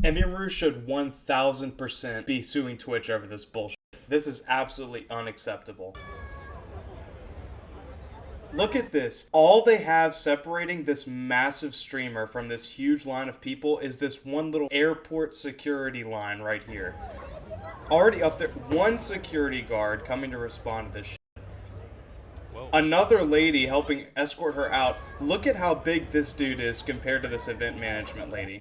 Emiru should 1000% be suing Twitch over this bullshit. This is absolutely unacceptable. Look at this. All they have separating this massive streamer from this huge line of people is this one little airport security line right here. Already up there, one security guard coming to respond to this shit. Another lady helping escort her out. Look at how big this dude is compared to this event management lady.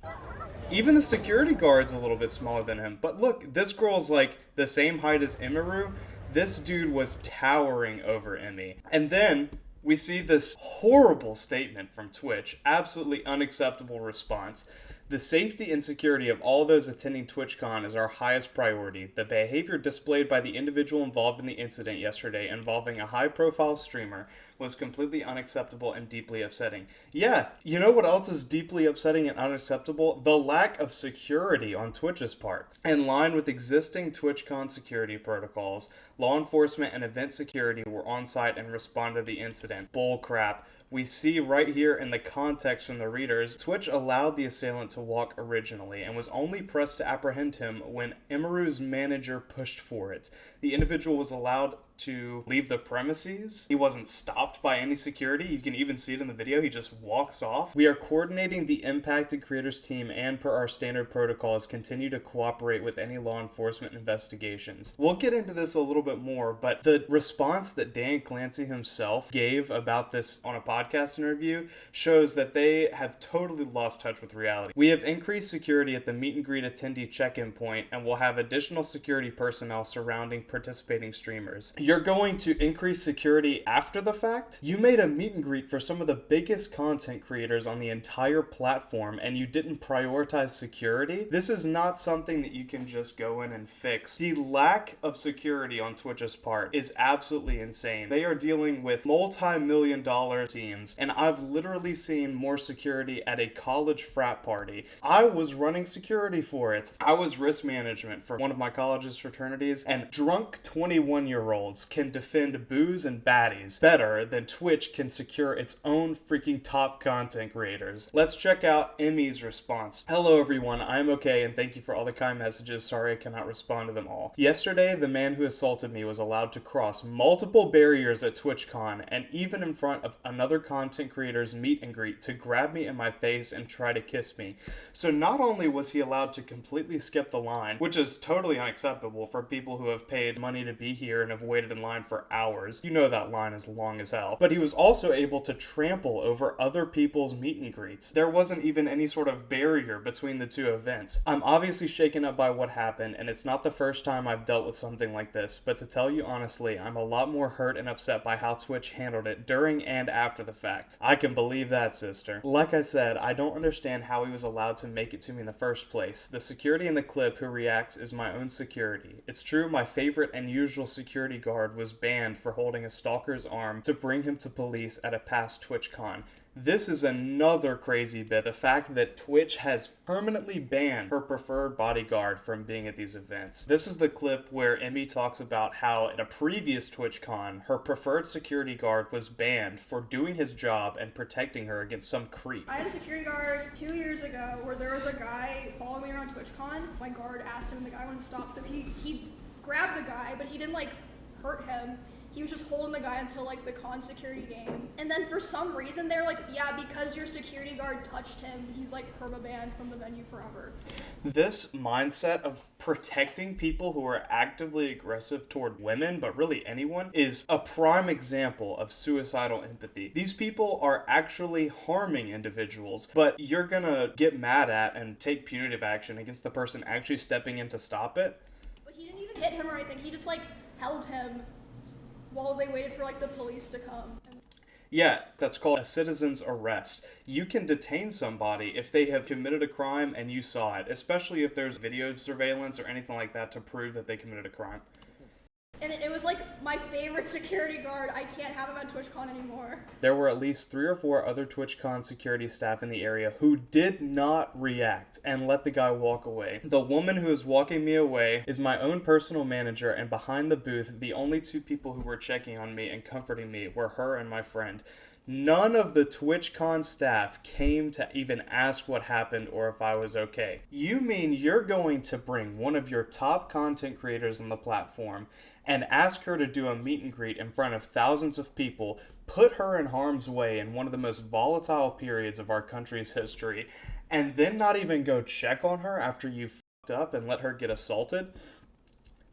Even the security guard's a little bit smaller than him. But look, this girl's like the same height as Emiru. This dude was towering over Emmy. And then we see this horrible statement from Twitch. Absolutely unacceptable response. The safety and security of all those attending TwitchCon is our highest priority. The behavior displayed by the individual involved in the incident yesterday involving a high-profile streamer was completely unacceptable and deeply upsetting. Yeah, you know what else is deeply upsetting and unacceptable? The lack of security on Twitch's part. In line with existing TwitchCon security protocols, law enforcement and event security were on site and responded to the incident. Bull crap. We see right here in the context from the readers, Twitch allowed the assailant to walk originally and was only pressed to apprehend him when Emiru's manager pushed for it. The individual was allowed to leave the premises. He wasn't stopped by any security. You can even see it in the video. He just walks off. We are coordinating the impacted creators team and per our standard protocols continue to cooperate with any law enforcement investigations. We'll get into this a little bit more, but the response that Dan Clancy himself gave about this on a podcast interview shows that they have totally lost touch with reality. We have increased security at the meet and greet attendee check-in point and will have additional security personnel surrounding participating streamers. You're going to increase security after the fact? You made a meet and greet for some of the biggest content creators on the entire platform and you didn't prioritize security? This is not something that you can just go in and fix. The lack of security on Twitch's part is absolutely insane. They are dealing with multi-million-dollar teams, and I've literally seen more security at a college frat party. I was running security for it. I was risk management for one of my college's fraternities, and drunk 21-year-olds can defend booze and baddies better than Twitch can secure its own freaking top content creators. Let's check out Emmy's response. Hello everyone, I'm okay and thank you for all the kind messages. Sorry I cannot respond to them all. Yesterday, the man who assaulted me was allowed to cross multiple barriers at TwitchCon and even in front of another content creator's meet and greet to grab me in my face and try to kiss me. So not only was he allowed to completely skip the line, which is totally unacceptable for people who have paid money to be here and have waited in line for hours. You know that line is long as hell. But he was also able to trample over other people's meet and greets. There wasn't even any sort of barrier between the two events. I'm obviously shaken up by what happened, and it's not the first time I've dealt with something like this, but to tell you honestly, I'm a lot more hurt and upset by how Twitch handled it during and after the fact. I can believe that, sister. Like I said, I don't understand how he was allowed to make it to me in the first place. The security in the clip who reacts is my own security. It's true, my favorite and usual security guard was banned for holding a stalker's arm to bring him to police at a past TwitchCon. This is another crazy bit, the fact that Twitch has permanently banned her preferred bodyguard from being at these events. This is the clip where Emmy talks about how at a previous TwitchCon, her preferred security guard was banned for doing his job and protecting her against some creep. I had a security guard 2 years ago where there was a guy following me around TwitchCon. My guard asked him, the guy wouldn't stop, so he grabbed the guy, but he didn't hurt him. He was just holding the guy until the con security game. And then for some reason they're like, yeah, because your security guard touched him, he's permabanned from the venue forever. This mindset of protecting people who are actively aggressive toward women, but really anyone, is a prime example of suicidal empathy. These people are actually harming individuals, but you're gonna get mad at and take punitive action against the person actually stepping in to stop it. But he didn't even hit him or anything. He just held him while they waited for the police to come. Yeah, that's called a citizen's arrest. You can detain somebody if they have committed a crime and you saw it, especially if there's video surveillance or anything like that to prove that they committed a crime. And it was my favorite security guard. I can't have him at TwitchCon anymore. There were at least 3 or 4 other TwitchCon security staff in the area who did not react and let the guy walk away. The woman who is walking me away is my own personal manager, and behind the booth, the only 2 people who were checking on me and comforting me were her and my friend. None of the TwitchCon staff came to even ask what happened or if I was okay. You mean you're going to bring one of your top content creators on the platform and ask her to do a meet and greet in front of thousands of people, put her in harm's way in one of the most volatile periods of our country's history, and then not even go check on her after you fucked up and let her get assaulted?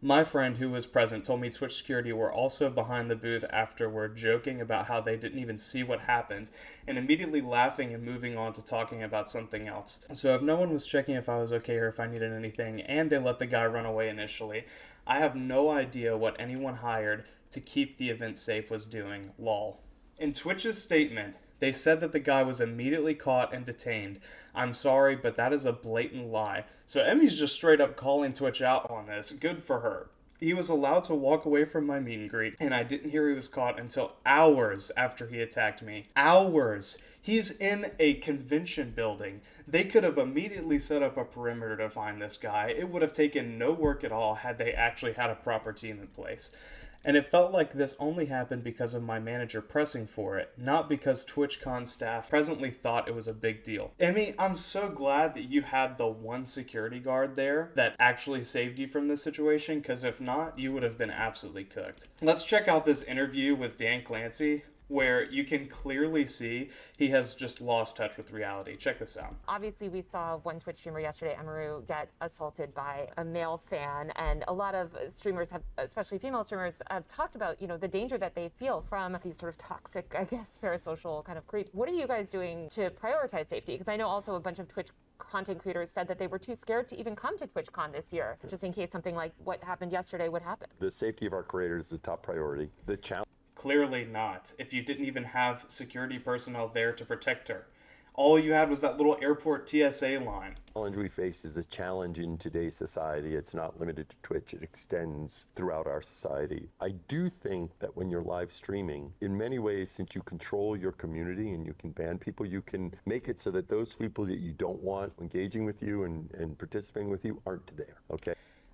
My friend who was present told me Twitch security were also behind the booth afterward, joking about how they didn't even see what happened, and immediately laughing and moving on to talking about something else. So if no one was checking if I was okay or if I needed anything, and they let the guy run away initially, I have no idea what anyone hired to keep the event safe was doing, lol. In Twitch's statement, they said that the guy was immediately caught and detained. I'm sorry, but that is a blatant lie. So Emmy's just straight up calling Twitch out on this. Good for her. He was allowed to walk away from my meet and greet, and I didn't hear he was caught until hours after he attacked me. Hours! He's in a convention building. They could have immediately set up a perimeter to find this guy. It would have taken no work at all had they actually had a proper team in place. And it felt like this only happened because of my manager pressing for it, not because TwitchCon staff presently thought it was a big deal. Emmy, I'm so glad that you had the one security guard there that actually saved you from this situation, because if not, you would have been absolutely cooked. Let's check out this interview with Dan Clancy, where you can clearly see he has just lost touch with reality. Check this out. Obviously, we saw one Twitch streamer yesterday, Emiru, get assaulted by a male fan, and a lot of streamers have, especially female streamers, have talked about, the danger that they feel from these sort of toxic, I guess, parasocial kind of creeps. What are you guys doing to prioritize safety? Because I know also a bunch of Twitch content creators said that they were too scared to even come to TwitchCon this year, just in case something like what happened yesterday would happen. The safety of our creators is the top priority. The challenge. Clearly not, if you didn't even have security personnel there to protect her. All you had was that little airport TSA line. The challenge we face is a challenge in today's society. It's not limited to Twitch. It extends throughout our society. I do think that when you're live streaming, in many ways, since you control your community and you can ban people, you can make it so that those people that you don't want engaging with you and participating with you aren't there, okay?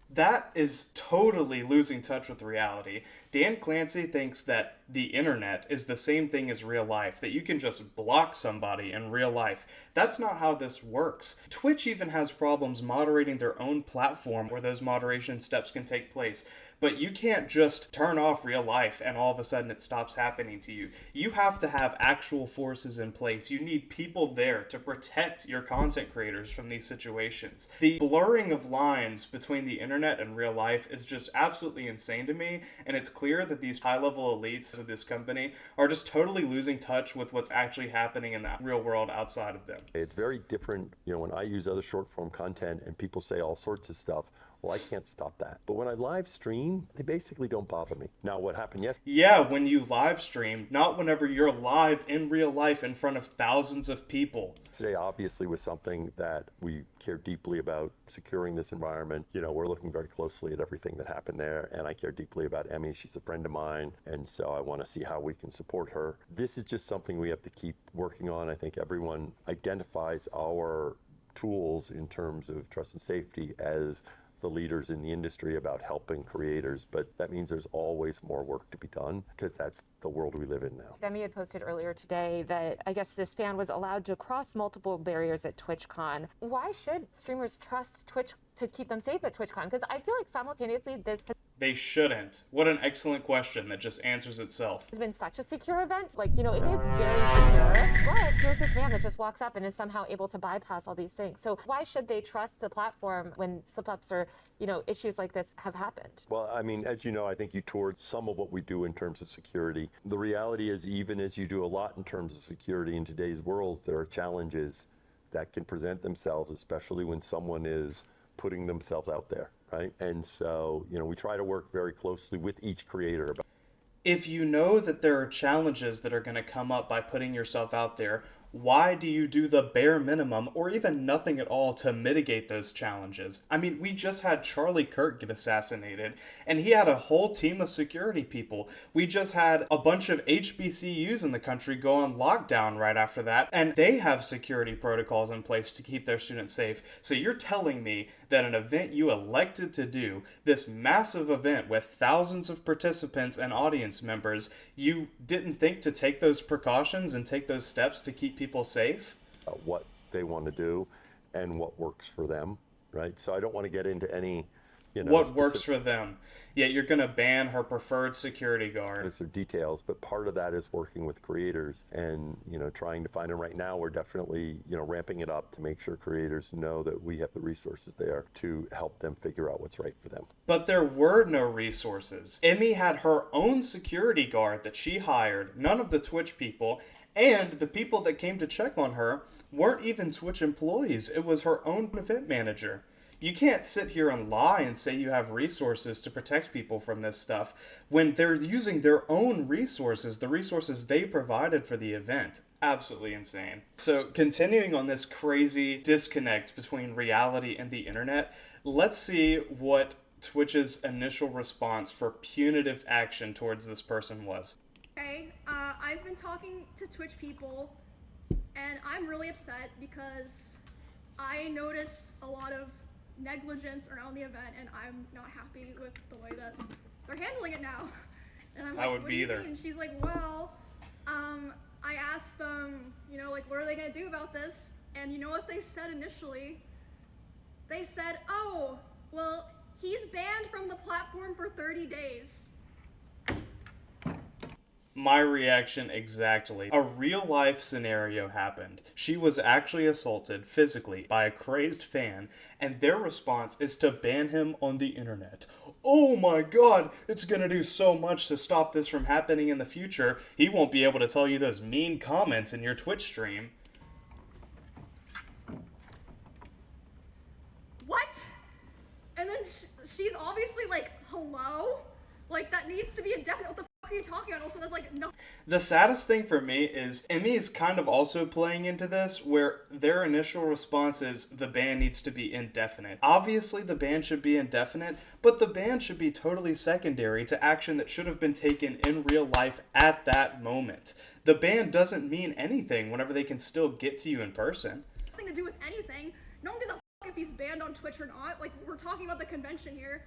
That is totally losing touch with reality. Dan Clancy thinks that the internet is the same thing as real life, that you can just block somebody in real life. That's not how this works. Twitch even has problems moderating their own platform where those moderation steps can take place. But you can't just turn off real life and all of a sudden it stops happening to you. You have to have actual forces in place. You need people there to protect your content creators from these situations. The blurring of lines between the internet and real life is just absolutely insane to me, and it's clear that these high-level elites of this company are just totally losing touch with what's actually happening in the real world outside of them. It's very different, when I use other short-form content and people say all sorts of stuff. Well, I can't stop that. But when I live stream, they basically don't bother me. Now, what happened yesterday? Yeah, when you live stream, not whenever you're live in real life in front of thousands of people. Today obviously was something that we care deeply about, securing this environment. We're looking very closely at everything that happened there, and I care deeply about Emmy. She's a friend of mine, and so I want to see how we can support her. This is just something we have to keep working on. I think everyone identifies our tools in terms of trust and safety as the leaders in the industry about helping creators, but that means there's always more work to be done because that's the world we live in now. Demi had posted earlier today that I guess this fan was allowed to cross multiple barriers at TwitchCon. Why should streamers trust Twitch to keep them safe at TwitchCon? Because I feel like simultaneously this They shouldn't. What an excellent question that just answers itself. has been such a secure event. It is very secure, but here's this man that just walks up and is somehow able to bypass all these things. So why should they trust the platform when slip-ups or, issues like this have happened? Well, as you know, I think you toured some of what we do in terms of security. The reality is, even as you do a lot in terms of security in today's world, there are challenges that can present themselves, especially when someone is putting themselves out there, right? And so, we try to work very closely with each creator. If you know that there are challenges that are going to come up by putting yourself out there, why do you do the bare minimum or even nothing at all to mitigate those challenges? I mean, we just had Charlie Kirk get assassinated, and he had a whole team of security people. We just had a bunch of HBCUs in the country go on lockdown right after that, and they have security protocols in place to keep their students safe. So you're telling me that an event you elected to do, this massive event with thousands of participants and audience members, you didn't think to take those precautions and take those steps to keep people safe? What they want to do and what works for them, right? So I don't want to get into any, What works for them? Yet you're going to ban her preferred security guard. Or details, but part of that is working with creators and, trying to find them. Right now, we're definitely, ramping it up to make sure creators know that we have the resources there to help them figure out what's right for them. But there were no resources. Emmy had her own security guard that she hired, none of the Twitch people, and the people that came to check on her weren't even Twitch employees. It was her own event manager. You can't sit here and lie and say you have resources to protect people from this stuff when they're using their own resources, the resources they provided for the event. Absolutely insane. So, continuing on this crazy disconnect between reality and the internet, let's see what Twitch's initial response for punitive action towards this person was. Okay, I've been talking to Twitch people, and I'm really upset because I noticed a lot of negligence around the event, and I'm not happy with the way that they're handling it now. And I'm like, I would what be do you either. mean? She's like, well, I asked them, what are they gonna do about this? And you know what they said initially? They said, oh, well, he's banned from the platform for 30 days. My reaction exactly. A real life scenario happened. She was actually assaulted physically by a crazed fan, and their response is to ban him on the internet. Oh my god, it's gonna do so much to stop this from happening in the future. He won't be able to tell you those mean comments in your Twitch stream. What? And then she's obviously like, hello? Like, that needs to be indefinite. What the fuck are you talking about? Also, that's like, no. The saddest thing for me is Emmy is kind of also playing into this, where their initial response is the ban needs to be indefinite. Obviously, the ban should be indefinite, but the ban should be totally secondary to action that should have been taken in real life at that moment. The ban doesn't mean anything whenever they can still get to you in person. Nothing to do with anything. No one gives a fuck if he's banned on Twitch or not. Like, we're talking about the convention here.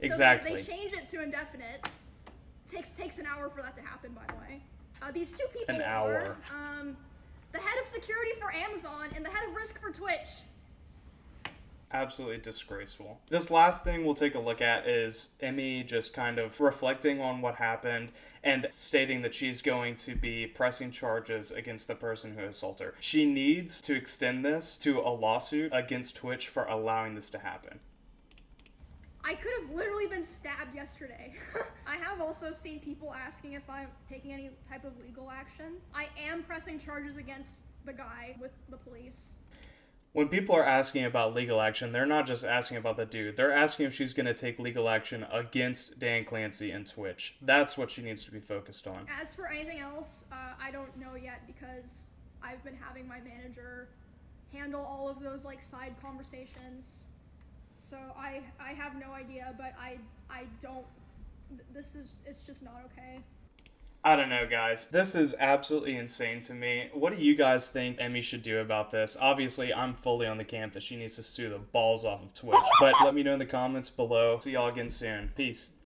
Exactly. So they changed it to indefinite. Takes an hour for that to happen, by the way. These two people An hour. are the head of security for Amazon and the head of risk for Twitch. Absolutely disgraceful. This last thing we'll take a look at is Emmy just kind of reflecting on what happened and stating that she's going to be pressing charges against the person who assaulted her. She needs to extend this to a lawsuit against Twitch for allowing this to happen. I could have literally been stabbed yesterday. I have also seen people asking if I'm taking any type of legal action. I am pressing charges against the guy with the police. When people are asking about legal action, they're not just asking about the dude. They're asking if she's going to take legal action against Dan Clancy and Twitch. That's what she needs to be focused on. As for anything else, I don't know yet because I've been having my manager handle all of those like side conversations. So I have no idea, but I don't, it's just not okay. I don't know, guys. This is absolutely insane to me. What do you guys think Emmy should do about this? Obviously, I'm fully on the camp that she needs to sue the balls off of Twitch, but let me know in the comments below. See y'all again soon. Peace.